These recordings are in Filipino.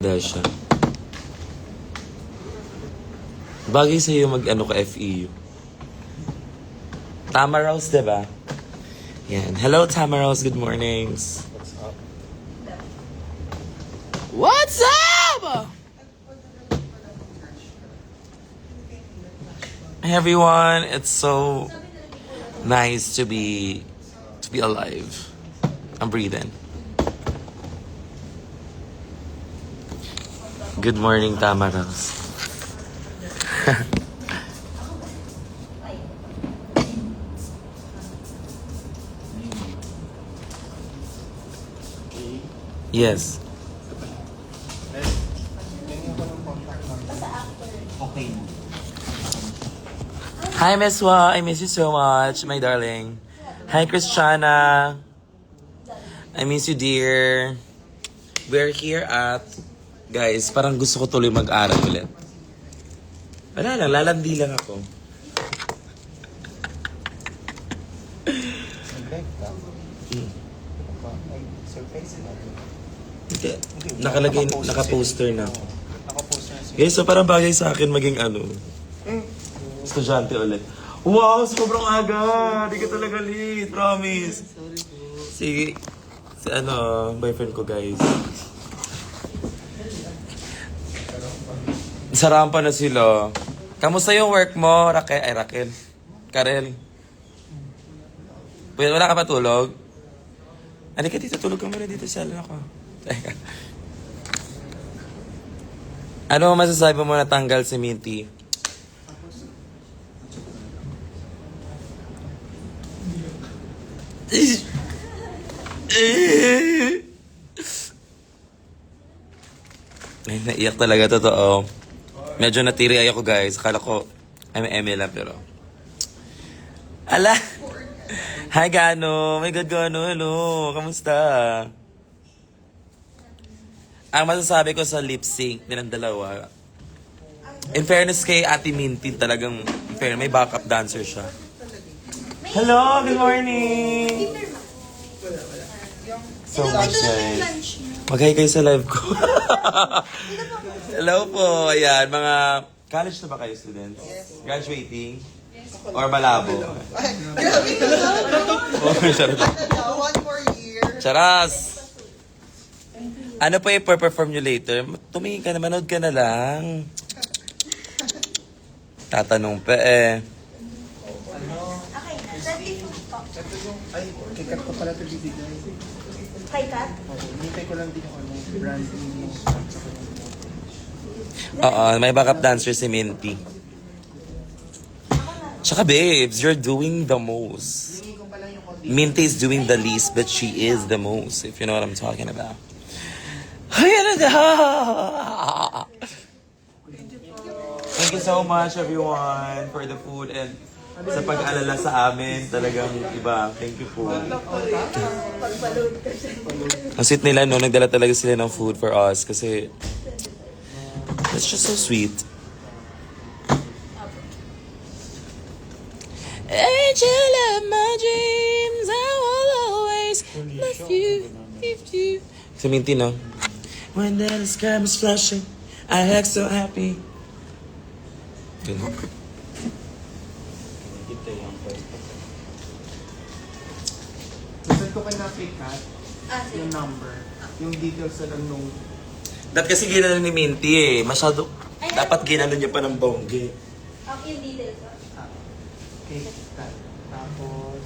Dahil siya. Bagay sa'yo mag-ano ka FEU. Tama Rose, diba? Yan. Hello, Tama Rose. Good mornings. What's up? Hey everyone, it's so nice to be alive. I'm breathing. Good morning, Tama Rose. Yes. Okay. Hi, Miss Wa. I miss you so much, my darling. Hi, Christiana. I miss you, dear. We're here at... Guys, parang gusto ko tuloy mag-aral ulit. Wala lang, lalandi lang ako. Hindi. Nakalagay, naka-poster na ako. Guys, so parang bagay sa akin maging ano. Estudyante ulit. Wow, sobrang aga! Hindi ka talaga late, promise. Si boyfriend ko, guys. Sa rampa na sila. Kamusta yung work mo, Raquel? Karel? Wala ka pa tulog? Ano ka dito? Tulog ka muna dito sa salon ako. Teka. Ano masasabi mo na tanggal si Minty? Ay, naiyak talaga, totoo. Medyo natiri ako, guys. Akala ko, I'm ML lang, pero... Ala! Hi, Gano! My God, Gano! Hello! Kamusta? Ang masasabi ko sa lip sync nilang dalawa, in fairness kay Ate Minty, talagang, in fairness, may backup dancer siya. Hello! Good morning! So much, guys. Mag-hi kayo sa live ko. Hello po. Ayan, mga... College na ba kayo, students? Yes. Graduating? Or malabo? One more year. Charas! Ano pa i-perform nyo later? Tumingin ka na, manood ka na lang. Tatanong pa eh. Ay, kikat ko pala ito bibigay. Kay Kat? Hintay ko lang din yung brand new. Oo, may backup dancer si Minty. Tsaka babes, you're doing the most. Minty is doing the least, but she is the most, if you know what I'm talking about. Thank you so much, everyone, for the food and sa pag-alala sa amin. Talagang iba. Thank you po. Ang sweet nila, no? Nagdala talaga sila ng food for us kasi it's just so sweet. Angel of my dreams, I will always love you, give you. Sa Minty, no? When the sky was flashing, I act so happy. Ganun. Gusto ko kay na-pikat yung number, yung details na lang nung... Dapat kasi ginano ni Minty eh. Masyado, dapat ginano niya pa ng bongge. Yung details ko. Okay, tapos...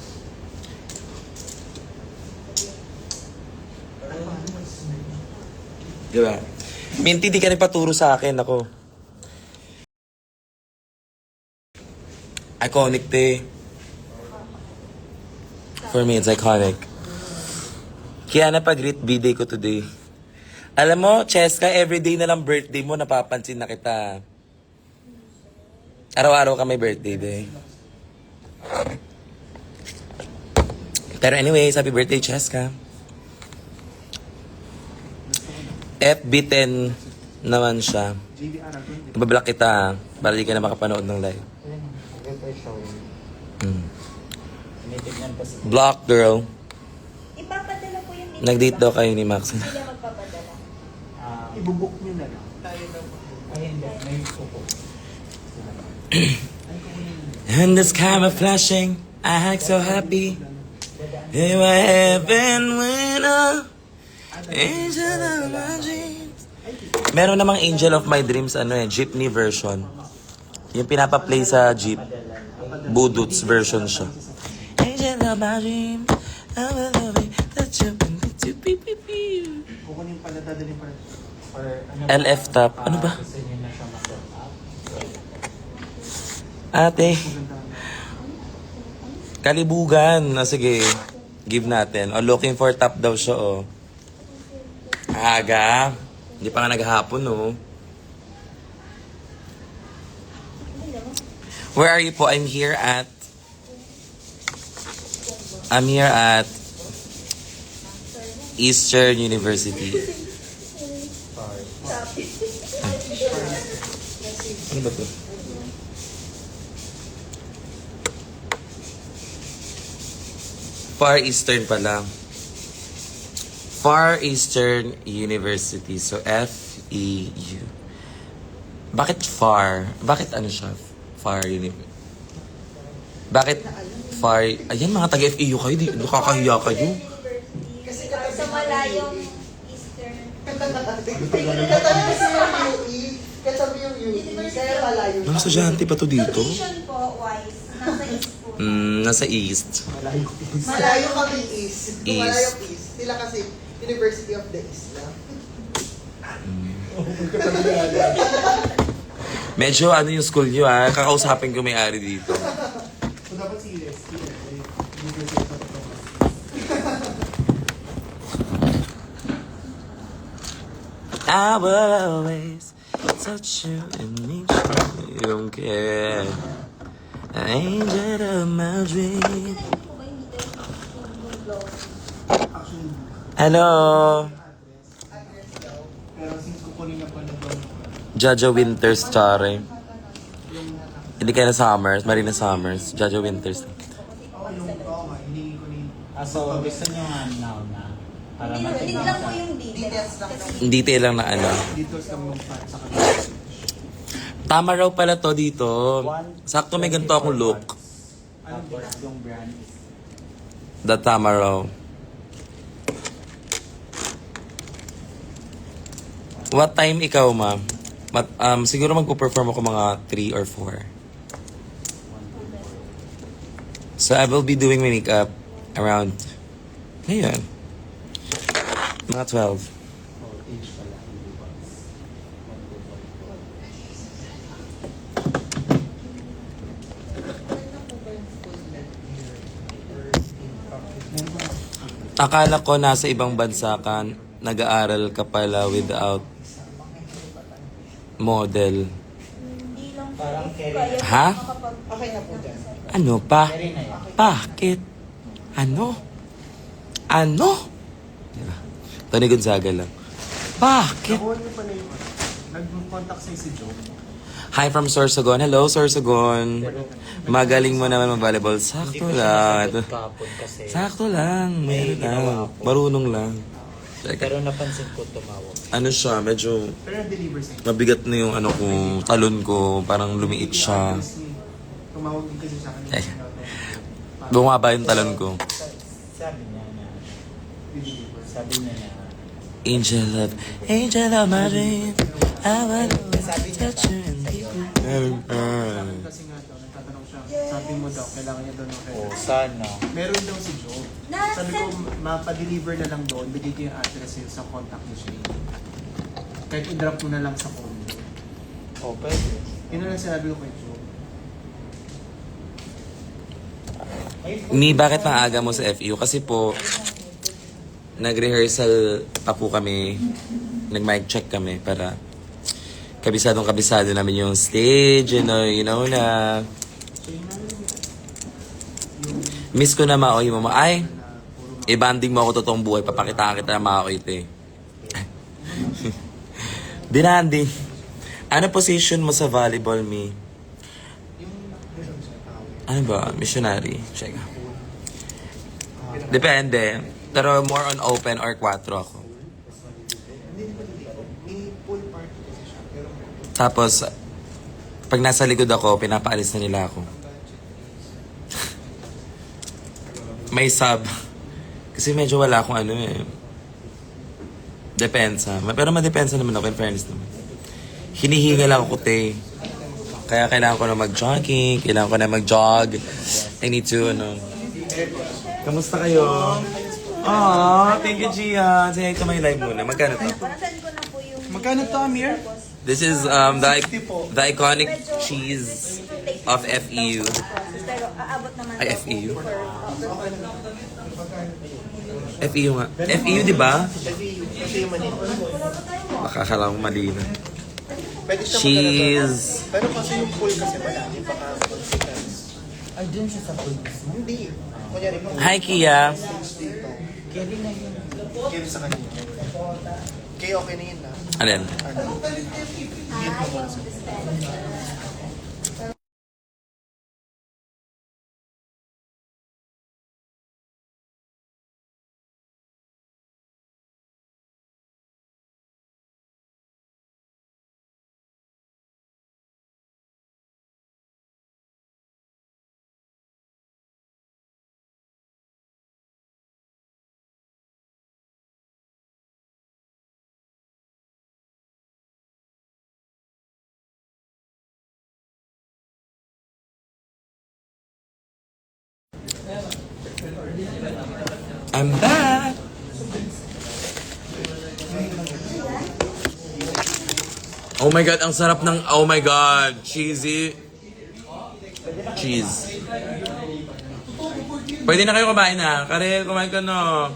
Diba? Minty, di ka nagpaturo sa akin. Ako. Iconic, te. For me, it's iconic. Kaya napag-greet B-day ko today. Alam mo, Cheska, everyday na lang birthday mo, napapansin na kita. Araw-araw ka may birthday day. Pero anyways, happy birthday, Cheska. FB10 naman siya. Ibablock kita para di ka na makapanood ng live. Block, girl. Ipapadala po yung details. Nag-date daw kayo ni Max. Hindi na magpapadala. Ibubuk nyo na lang. Ay, hindi. May pupo. And this camera flashing, I act so happy. In my heaven when angel of my dreams. Meron namang Angel of My Dreams, jeepney version. Yung pinapa-play sa jeep. Buduts version siya. Angel of my dreams, I will love you, touch you, beep, beep, beep. Kukunin pala, dadalhin pala. LF top. Ano ba? Ate. Kalibugan. Sige. Give natin. Looking for top daw siya, Aga. Hindi pa nga naghahapon, Where are you po? I'm here at Eastern University. Ano ba to? Far Eastern pala. Far Eastern University. So, F-E-U. Bakit far? Bakit ano siya? Far University. Bakit far? Ayan, mga taga-FEU kayo. Di, nakakahiya kayo. Kasi sa malayong Eastern. Katabi yung UE, kaya malayo. Mga estudyante pa to dito? Location po wise, nasa East po. Nasa East. Malayo kami East. East. Malayo East. Sila kasi University of the East lang. Medyo ano yung school nyo, Kakausapin ko may-ari dito. So, dapat si Les. I will always touch you and make sure you don't care. An angel of my dream. Actually, Hello, pero since kukunin na pala doon, Jaja Winters, Chare. Hindi kayo na Summers, Marina Summers. Jaja Winters. oo, hiningi ko na yung So, gusto nyo nga now na para Hindi matignan lang po sa... yung details. Kasi Detail lang na ano. details kami mag-flat sa kanila. Tama raw pala to dito. Sakto may ganito akong look. Tapos yung brand is... The tama raw. What time ikaw, ma'am? Siguro magpo-perform ako mga 3 or 4. So I will be doing my makeup around ngayon. Mga 12. Oh, age pala. Hindi ba? Akala ko nasa ibang bansa ka, nag-aaral ka pala without model. hindi lang po. Parang If carry. kaya Ha? makapag- Okay na po dyan. Ano pa? Carry na yan. Bakit? Ano? Ano? Diba? Tony Gonzaga lang. Bakit? Nakuha niyo pala yung nag-contact sa'yo si Joe. Hi from Sorsogon. Hello, Sorsogon. Magaling mo naman mag-volleyball. Sakto lang. Ito. Kapon kasi. Sakto lang. May Mayroon ginawa lang. ako. Marunong lang. Teka. Pero napansin ko tumawag. Ano siya, medyo Pero na-deliver sa'yo. mabigat na yung ano ko, talon ko. Parang lumiit siya. Tumawag din kasi sa akin. Eh. Bumaba yung talon ko. Sabi niya na... Deliver. Sabi niya na... Angel of my dream. I will touch you and keep you. Kasi nga daw, nagtatanong siya. Sabi mo daw, kailangan niya daw ng Oh, credit. sana. Meron daw si Joe. Sabi ko, mapa-deliver na lang doon, bigay ko yung address yun sa contact ni Shane. Kahit i-drop mo na lang sa condo. Oh, pwede. Yun na lang sinabi ko kay Joe. Mi, bakit ang aga mo sa FEU? Kasi po, nag-rehearsal pa po kami. Nag-mic check kami para kabisado namin yung stage, you know na. Miss ko na Maoy mo. Ay, i-banding mo ako totoong buhay. Papakita kita na Maoy ito eh. Dinanding. Ano position mo sa volleyball, Mi? Ano ba? Missionary? Check. Depende. Pero more on open or 4 ako. Tapos, pag nasa likod ako, pinapaalis na nila ako. May sub. Kasi medyo wala akong ano eh. Depensa. Pero madepensa naman ako, in fairness naman. Hinihingal ako, te. Kaya kailangan ko na mag-jogging, kailangan ko na mag-jog. I need to, ano. Kamusta kayo? Aww, thank you, Gia. Say hi to my live muna. Magkano to? Parang ko na po yung... Magkano to, Amir? This is the iconic cheese of FEU. Pero aabot naman Ay, daw FEU? po per- FEU nga. FEU, di ba? Kasi yung mali. Makakala kong mali na. Pwede siya Cheese. Pero kasi yung pool kasi malaki, baka consequence. Ay, dun siya sa pool. Hindi. Kunyari po, Hi, Kia. dito. Kaya na yun. Kaya sa kanina. Kaya okay na yun na. Alin? Ano? yung dispenser. I'm back! Oh my God, ang sarap ng, oh my God, cheesy. Cheese. Pwede na kayo kumain na. Karel, kumain ka na.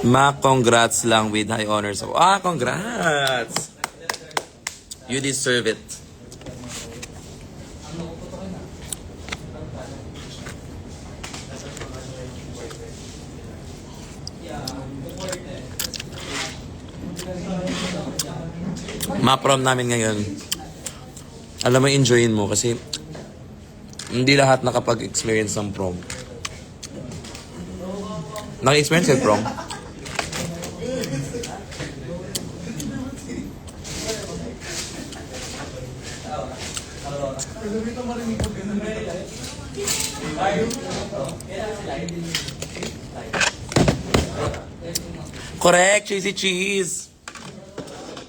Ma, congrats lang with high honors. Congrats! You deserve it. Ma-prom namin ngayon. Alam mo, enjoyin mo kasi hindi lahat nakapag-experience ng prom. Naka-experience kayo prom? Correct, cheesy cheese.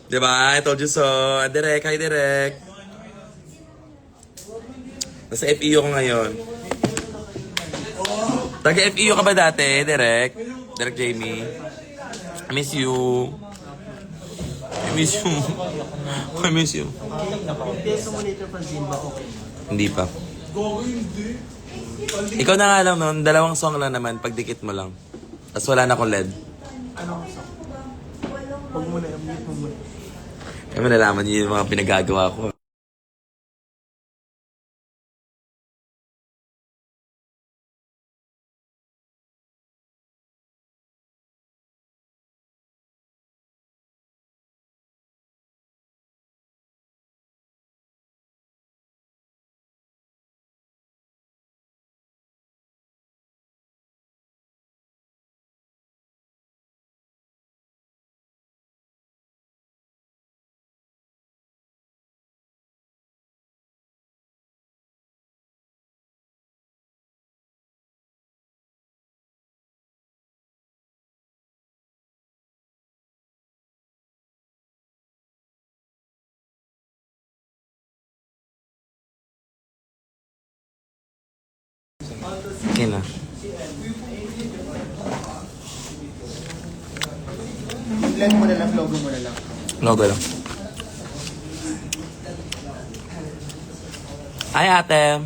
Diba? I told you so. Direk, hi Direk. Nasa FEU ko ngayon. Taga-FEU ka ba dati, Direk? Direk Jamie. I miss you. I miss you. I miss you. Peso mo later pa Zimba, okay. Hindi pa. Ikaw na nga lang nun, 2 song lang naman, pagdikit mo lang. Tapos wala na akong LED. Ano? Huwag mo na, mute mo muna. Kaya malalaman niyo yung mga pinagagawa ko. Okay na. Blend mo na lang, logo mo na lang. Logo lang. Hi, ate.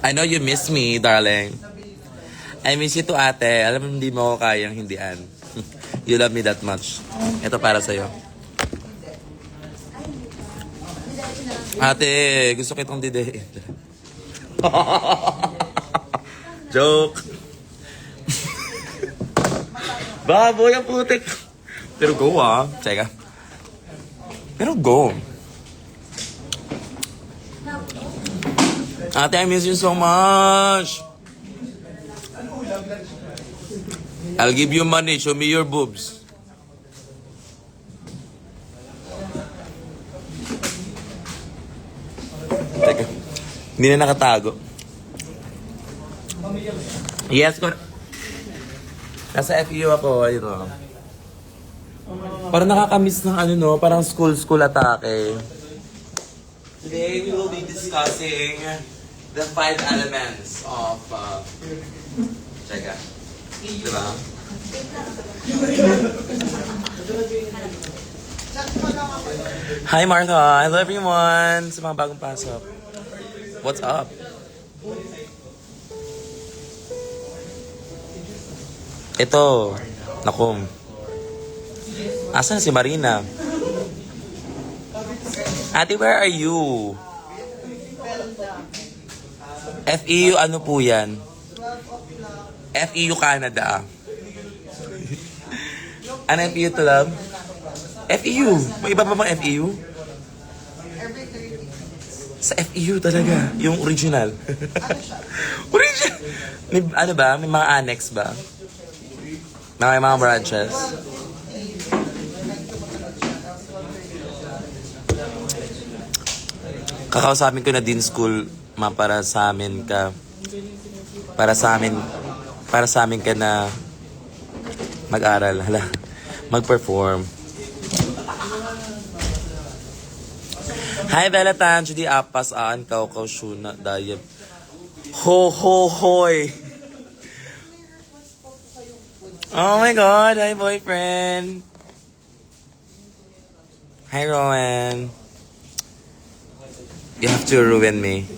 I know you miss me, darling. I miss you too, ate. Alam mo, hindi mo ako kayang hindian. You love me that much. Ito para sa'yo. Ate, gusto kitang didein. Joke. Baboy ang putik. Pero go ah. Teka. Pero go. Ate, I miss you so much. I'll give you money. Show me your boobs. Teka. Hindi na nakatago. Yes, ko. Nasa FEU ako. Ayun o. Parang nakakamiss ng ano no. Parang school atake. Today we will be discussing the 5 elements of Teka. Diba? Hi Martha! Hello everyone! Sa mga bagong pasok. What's up? Ito. Naku. Asan si Marina? Ate, where are you? FEU ano po yan? FEU Canada. Ano FEU to love? FEU. May iba pa bang FEU? Sa FEU talaga. Yung original. Original. May, ano ba? May mga annex ba? May mga branches. Kakausapin ko na din school para sa amin ka. Para sa amin ka na mag-aral. Hala. Mag-perform. Hi, Bella Tan. Judy Apas. Aan, Kaukaw, Shuna, Dayab. Ho, ho, hoy. Oh my God. Hi, boyfriend. Hi, Rowan. You have to ruin me.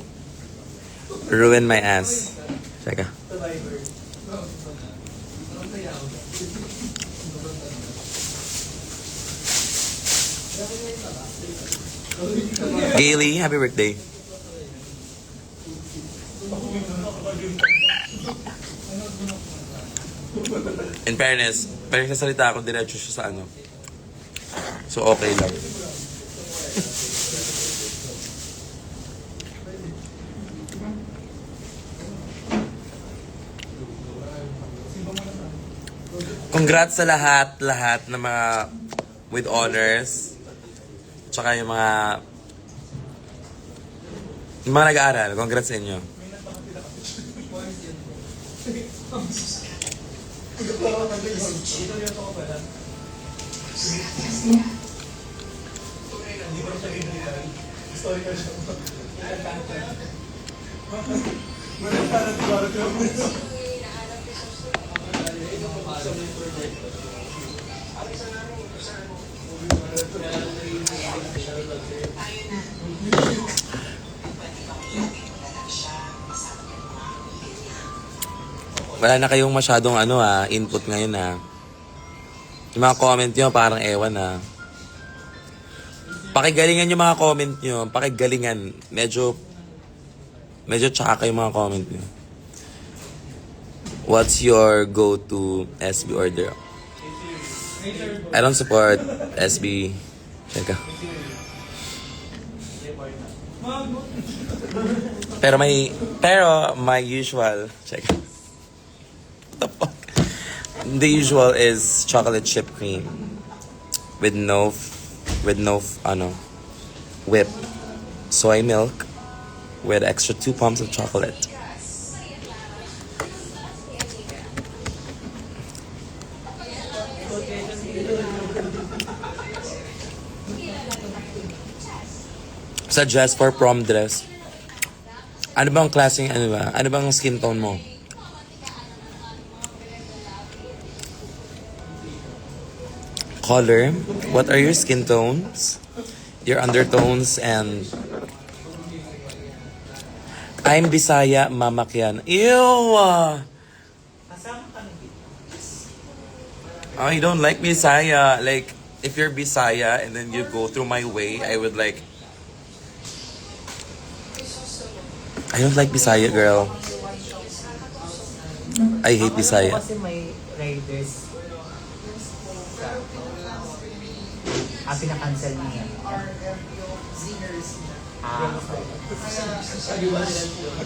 Ruin my ass. Teka. Gaily, happy birthday. In fairness, pero nagsasalita ako diretso siya sa ano. So okay lang. Congrats sa lahat na mga with honors. Tsaka yung mga nag-aaral. Congrats sa inyo. Wala na kayong masyadong input ngayon Yung mga comment nyo parang ewan Pakigalingan yung mga comment nyo. Pakigalingan. Medyo tsaka yung mga comment nyo. What's your go-to SB order? I don't support SB. Teka. Pero my usual. Check. What the fuck? The usual is chocolate chip cream with no whip, soy milk with extra 2 pumps of chocolate. Suggest for prom dress. Ano bang klaseng Ano bang skin tone mo? Color? What are your skin tones? Your undertones and... I'm Bisaya, Mamakyan. Ew! I don't like Bisaya. Like, if you're Bisaya and then you go through my way, I would like... I don't like Bisaya, girl. I hate Bisaya. Kasi may riders. Pinakancel niya.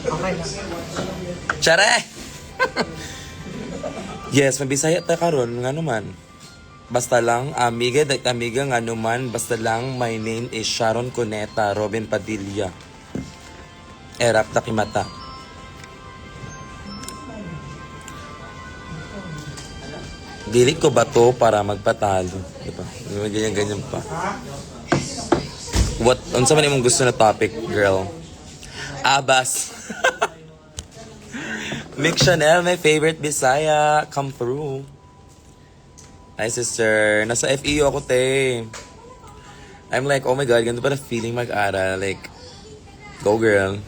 Okay lang. Tsare! Yes, mabisaya ta karon nga naman. Basta lang, amiga, nga naman, basta lang, my name is Sharon Cuneta, Robin Padilla. Erap takimata. Dili ko ba to para magpatalo? Diba? Ganyan-ganyan pa. What, unsa man imong gusto na topic, girl? Abas. Mick Chanel, my favorite Bisaya. Come through. Hi, sister. Nasa FEU ako, te. I'm like, oh my God, ganito pala feeling mag-aral. Like, go girl.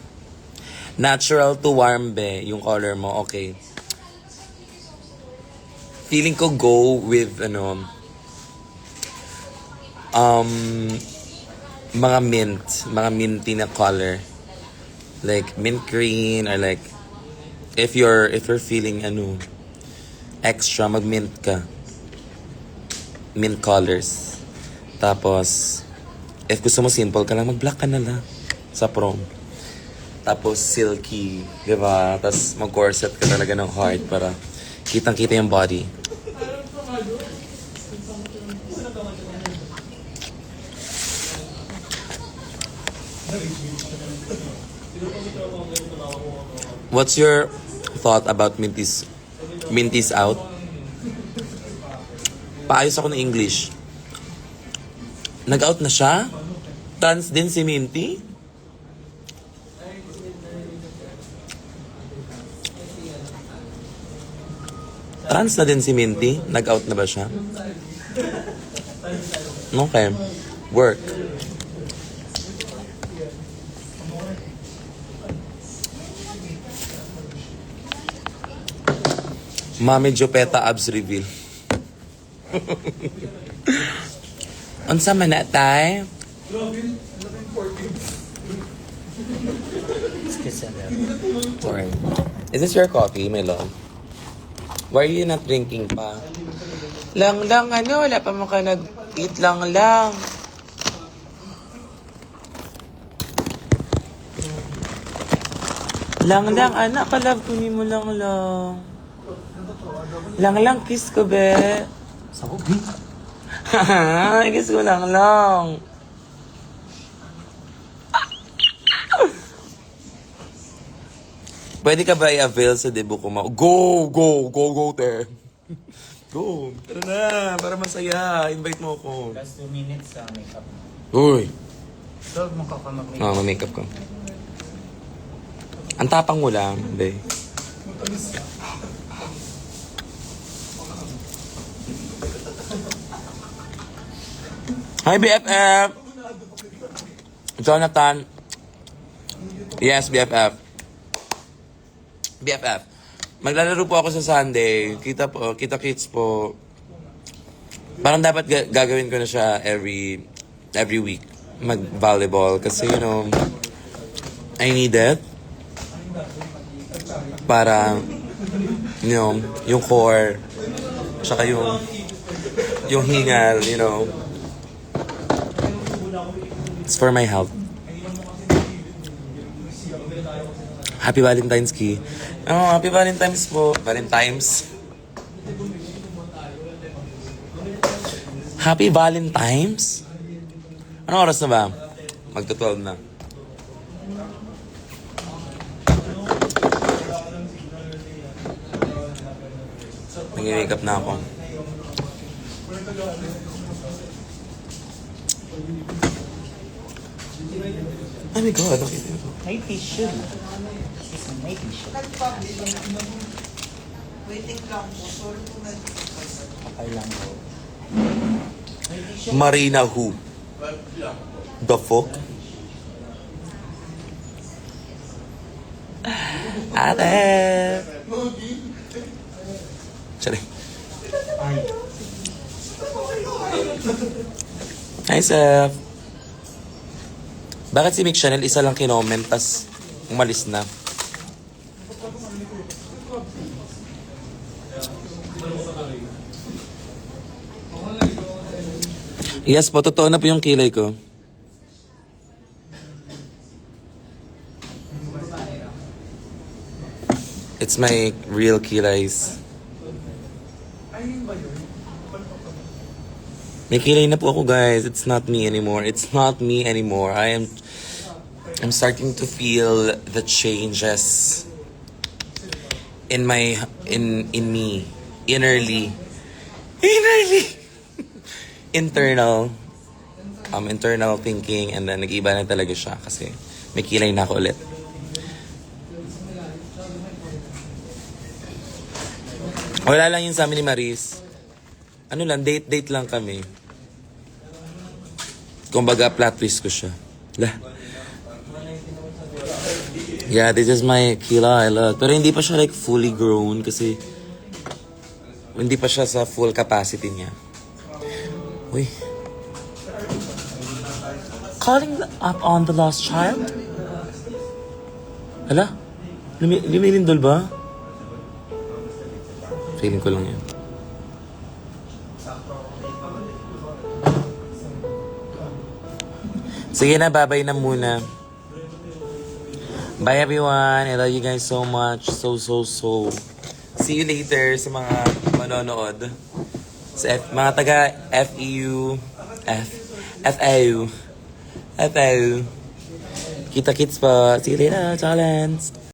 Natural to warm, be. Yung color mo, okay. Feeling ko go with, mga minty na color. Like, mint green, or like, if you're feeling extra, mag-mint ka. Mint colors. Tapos, if gusto mo simple ka lang, mag-black ka na lang sa prom. Tapos, silky, di ba? Tapos, mag-corset ka talaga ng heart para kitang-kita yung body. What's your thought about Minty's out? Paayos ako ng English. Nag-out na siya? Trans din si Minty? Trans na din si Minty? Nag-out na ba siya? Okay. Work. Mami Jopeta abs reveal. Unsa man na tay? Sorry. Is this your coffee, my love? Why are you not drinking pa? Lang, wala pa mo ka nag-eat lang. Lang, anak, kalab kunin mo lang. Lang, kiss ko, be. Sa ubi. Kiss ko lang. Pwede ka ba i-avail sa debut ko? Go, te. Go. Tara na, para masaya. Invite mo ako. Last 2 minutes sa makeup. Uy. So, mukha ka mag-makeup. Ma-makeup ko. Ang tapang mo lang, be. Hi, BFF! Jonathan. Yes, BFF. Maglalaro po ako sa Sunday. Kita-kits po. Parang dapat gagawin ko na siya every week. Mag-volleyball. Kasi, I need it. Para, yung core. Tsaka yung hingal, It's for my health. Happy Valentine's, Ki. Happy Valentine's po. Valentine's. Happy Valentine's? Anong oras na ba? Magto-12 na. Nag-wake up na ako. Oh my God, nakita ko. May tissue. May tissue. Waiting lang po. Sorry po na. Okay lang po. Marina who? The fuck? Ate! Sorry. Ay. Hi, Seth. Bakit si Mick Chanel isa lang kinoment tas umalis na? Yes po, totoo na po yung kilay ko. It's my real kilays. May kilay na po ako, guys. It's not me anymore. It's not me anymore. I'm starting to feel the changes in me, innerly. Internal thinking, and then nag-iba na talaga siya kasi may kilay na ako ulit. Wala lang yun sa amin ni Maris. Ano lang, date lang kami. Kumbaga, plot twist ko siya. Lah. Yeah, this is my kilay. Look. Pero hindi pa siya like fully grown kasi hindi pa siya sa full capacity niya. Uy. Calling up on the lost child? Hala? Lumilindol ba? Feeling ko lang yun. Sige na, babay na muna. Bye everyone. I love you guys so much. So. See you later sa mga manonood. Sa mga taga FEU. FAU. Kita-kits pa. See you later, talents.